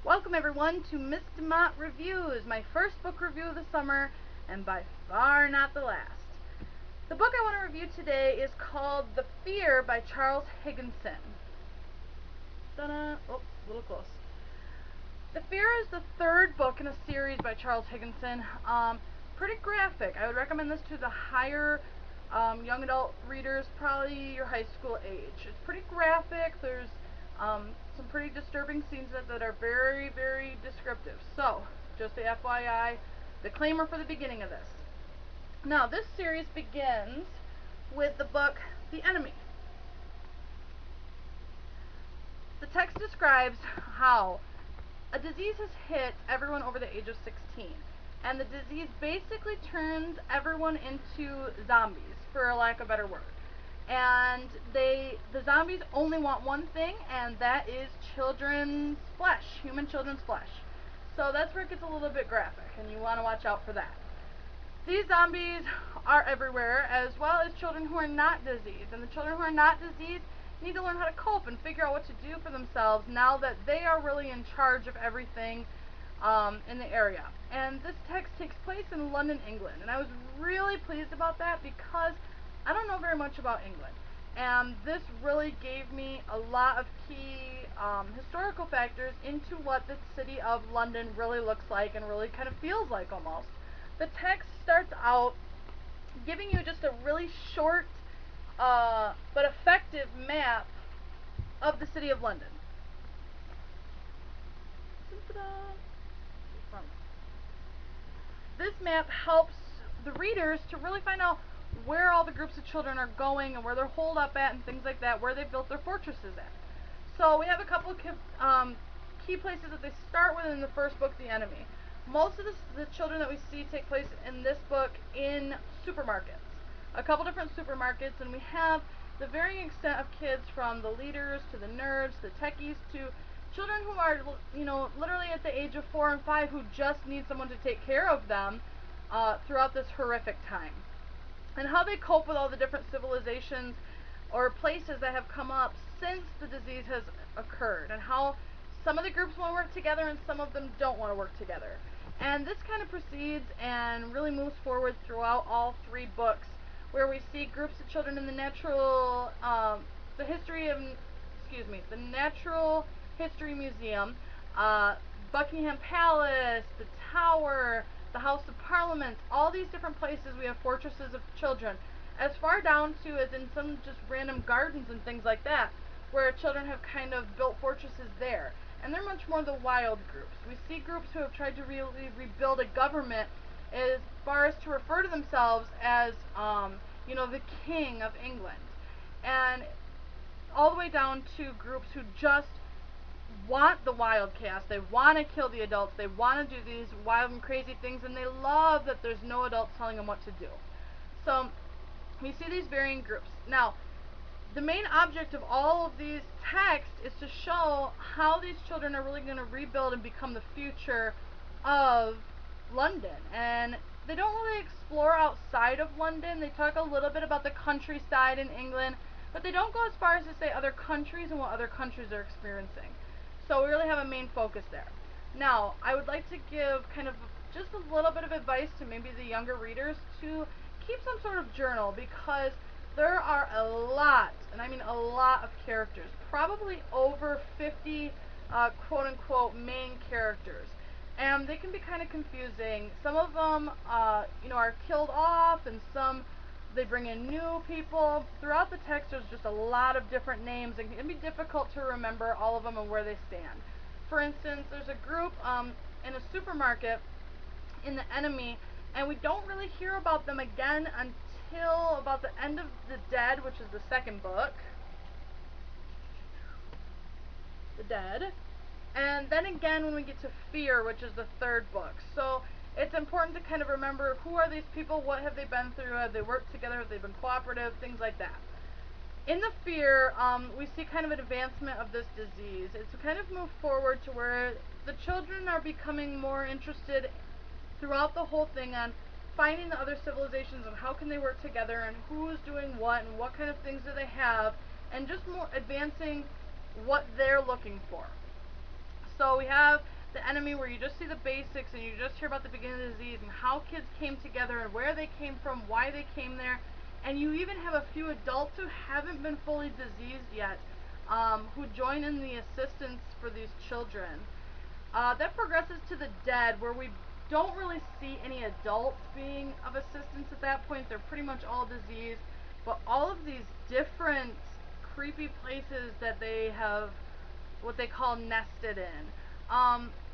Welcome everyone to Miss DeMott Reviews, my first book review of the summer, and by far not the last. The book I want to review today is called The Fear by Charles Higson. Oh, a little close. The Fear is the third book in a series by Charles Higson. Pretty graphic. I would recommend this to the higher young adult readers, probably your high school age. It's pretty graphic. There's some pretty disturbing scenes that are very, very descriptive. So, just the FYI, disclaimer for the beginning of this. Now, this series begins with the book The Enemy. The text describes how a disease has hit everyone over the age of 16. And the disease basically turns everyone into zombies, for lack of a better word. And the zombies only want one thing, and that is children's flesh, human children's flesh. So that's where it gets a little bit graphic, and you want to watch out for that. These zombies are everywhere, as well as children who are not diseased. And the children who are not diseased need to learn how to cope and figure out what to do for themselves now that they are really in charge of everything in the area. And this text takes place in London, England. And I was really pleased about that because I don't know very much about England. And this really gave me a lot of key historical factors into what the city of London really looks like and really kind of feels like almost. The text starts out giving you just a really short but effective map of the city of London. This map helps the readers to really find out where all the groups of children are going and where they're holed up at and things like that, where they've built their fortresses at. So we have a couple of key places that they start with in the first book, The Enemy. Most of the children that we see take place in this book in supermarkets. A couple different supermarkets, and we have the varying extent of kids from the leaders to the nerds, the techies, to children who are, literally at the age of 4 and 5 who just need someone to take care of them throughout this horrific time. And how they cope with all the different civilizations or places that have come up since the disease has occurred, and how some of the groups want to work together and some of them don't want to work together. And this kind of proceeds and really moves forward throughout all three books, where we see groups of children in the Natural History Museum, Buckingham Palace, the Tower, the House of Parliament, all these different places we have fortresses of children, as far down to as in some just random gardens and things like that, where children have kind of built fortresses there. And they're much more the wild groups. We see groups who have tried to really rebuild a government as far as to refer to themselves as, the King of England. And all the way down to groups who just want the wild chaos. They want to kill the adults. They want to do these wild and crazy things, and they love that there's no adults telling them what to do. So we see these varying groups. Now, the main object of all of these texts is to show how these children are really going to rebuild and become the future of London. And they don't really explore outside of London. They talk a little bit about the countryside in England, but they don't go as far as to say other countries and what other countries are experiencing. So we really have a main focus there. Now, I would like to give kind of just a little bit of advice to maybe the younger readers to keep some sort of journal, because there are a lot, and I mean a lot of characters, probably over 50 quote-unquote main characters. And they can be kind of confusing. Some of them, are killed off, and some they bring in new people. Throughout the text, there's just a lot of different names, and it can be difficult to remember all of them and where they stand. For instance, there's a group in a supermarket in The Enemy, and we don't really hear about them again until about the end of The Dead, which is the second book. The Dead. And then again when we get to Fear, which is the third book. So it's important to kind of remember, who are these people, what have they been through, have they worked together, have they been cooperative, things like that. In the Fear, we see kind of an advancement of this disease. It's kind of moved forward to where the children are becoming more interested throughout the whole thing on finding the other civilizations and how can they work together and who is doing what and what kind of things do they have, and just more advancing what they're looking for. So we have The Enemy, where you just see the basics and you just hear about the beginning of the disease and how kids came together and where they came from, why they came there. And you even have a few adults who haven't been fully diseased yet, who join in the assistance for these children. That progresses to the Dead, where we don't really see any adults being of assistance at that point. They're pretty much all diseased, but all of these different creepy places that they have what they call nested in.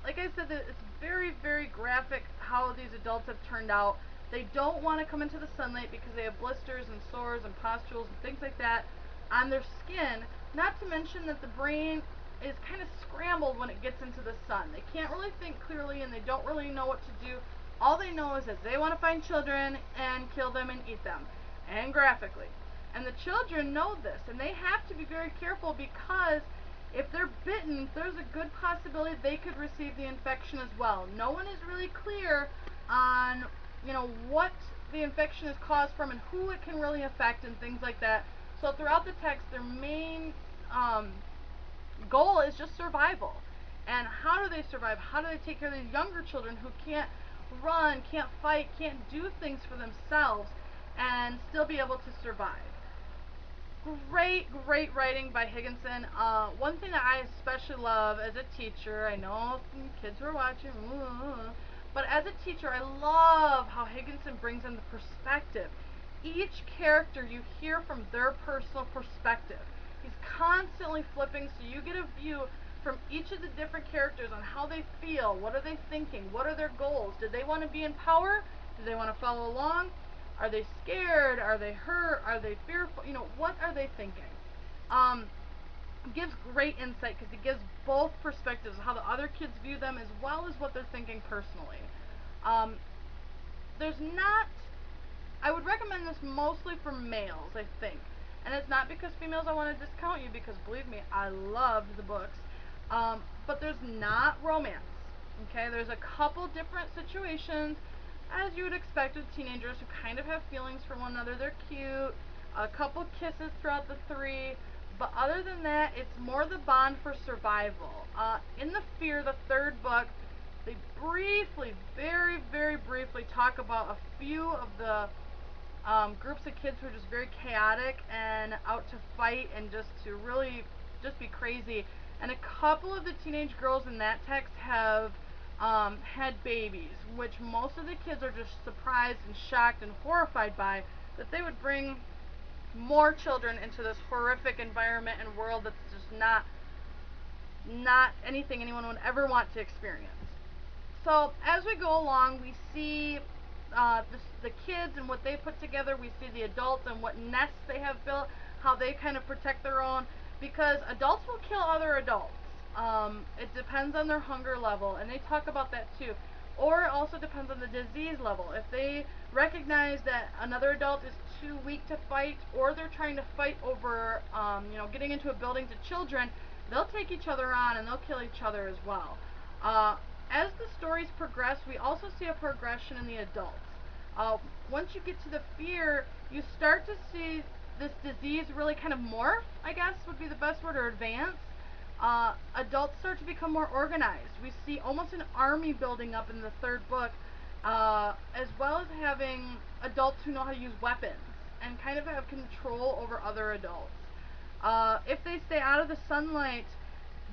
Like I said, it's very, very graphic how these adults have turned out. They don't want to come into the sunlight because they have blisters and sores and pustules and things like that on their skin. Not to mention that the brain is kind of scrambled when it gets into the sun. They can't really think clearly and they don't really know what to do. All they know is that they want to find children and kill them and eat them, and graphically. And the children know this, and they have to be very careful because if they're bitten, there's a good possibility they could receive the infection as well. No one is really clear on, what the infection is caused from and who it can really affect and things like that. So throughout the text, their main goal is just survival. And how do they survive? How do they take care of these younger children who can't run, can't fight, can't do things for themselves and still be able to survive? Great, great writing by Higson. One thing that I especially love as a teacher, I know some kids who are watching, but as a teacher, I love how Higson brings in the perspective. Each character you hear from their personal perspective. He's constantly flipping, so you get a view from each of the different characters on how they feel, what are they thinking, what are their goals, do they want to be in power, do they want to follow along, are they scared, are they hurt, are they fearful, what are they thinking. Gives great insight because it gives both perspectives of how the other kids view them as well as what they're thinking personally. There's not, I would recommend this mostly for males, I think. And it's not because females I want to discount you, because believe me, I loved the books. But there's not romance. Okay, there's a couple different situations, as you would expect with teenagers who kind of have feelings for one another. They're cute. A couple kisses throughout the three. But other than that, it's more the bond for survival. In The Fear, the third book, they briefly, very, very briefly talk about a few of the groups of kids who are just very chaotic and out to fight and just to really just be crazy. And a couple of the teenage girls in that text have had babies, which most of the kids are just surprised and shocked and horrified by, that they would bring more children into this horrific environment and world that's just not anything anyone would ever want to experience. So as we go along, we see the kids and what they put together. We see the adults and what nests they have built, how they kind of protect their own, because adults will kill other adults. It depends on their hunger level, and they talk about that too. Or it also depends on the disease level. If they recognize that another adult is too weak to fight, or they're trying to fight over, getting into a building to children, they'll take each other on and they'll kill each other as well. As the stories progress, we also see a progression in the adults. Once you get to The Fear, you start to see this disease really kind of morph, I guess would be the best word, or advance. Adults start to become more organized. We see almost an army building up in the third book, as well as having adults who know how to use weapons and kind of have control over other adults. If they stay out of the sunlight,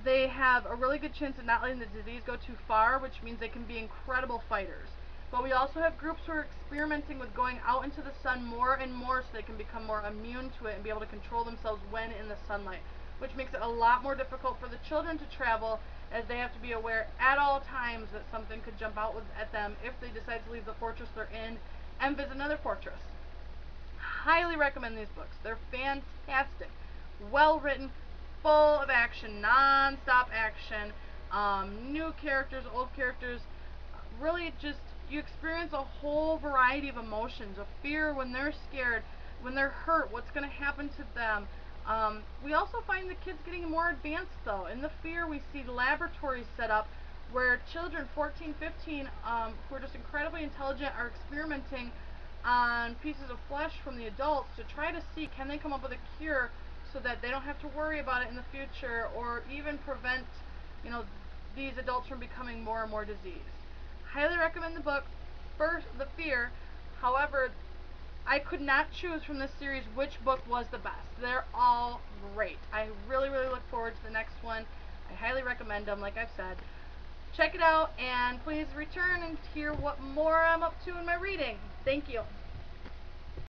they have a really good chance of not letting the disease go too far, which means they can be incredible fighters. But we also have groups who are experimenting with going out into the sun more and more so they can become more immune to it and be able to control themselves when in the sunlight, which makes it a lot more difficult for the children to travel, as they have to be aware at all times that something could jump out at them if they decide to leave the fortress they're in and visit another fortress. Highly recommend these books. They're fantastic. Well written, full of action, non-stop action, new characters, old characters. Really just, you experience a whole variety of emotions, of fear when they're scared, when they're hurt, what's going to happen to them. We also find the kids getting more advanced though. In The Fear, we see laboratories set up where children, 14, 15, who are just incredibly intelligent, are experimenting on pieces of flesh from the adults to try to see, can they come up with a cure so that they don't have to worry about it in the future, or even prevent, these adults from becoming more and more diseased. Highly recommend the book, First The Fear. However, I could not choose from this series which book was the best. They're all great. I really, really look forward to the next one. I highly recommend them, like I've said. Check it out, and please return and hear what more I'm up to in my reading. Thank you.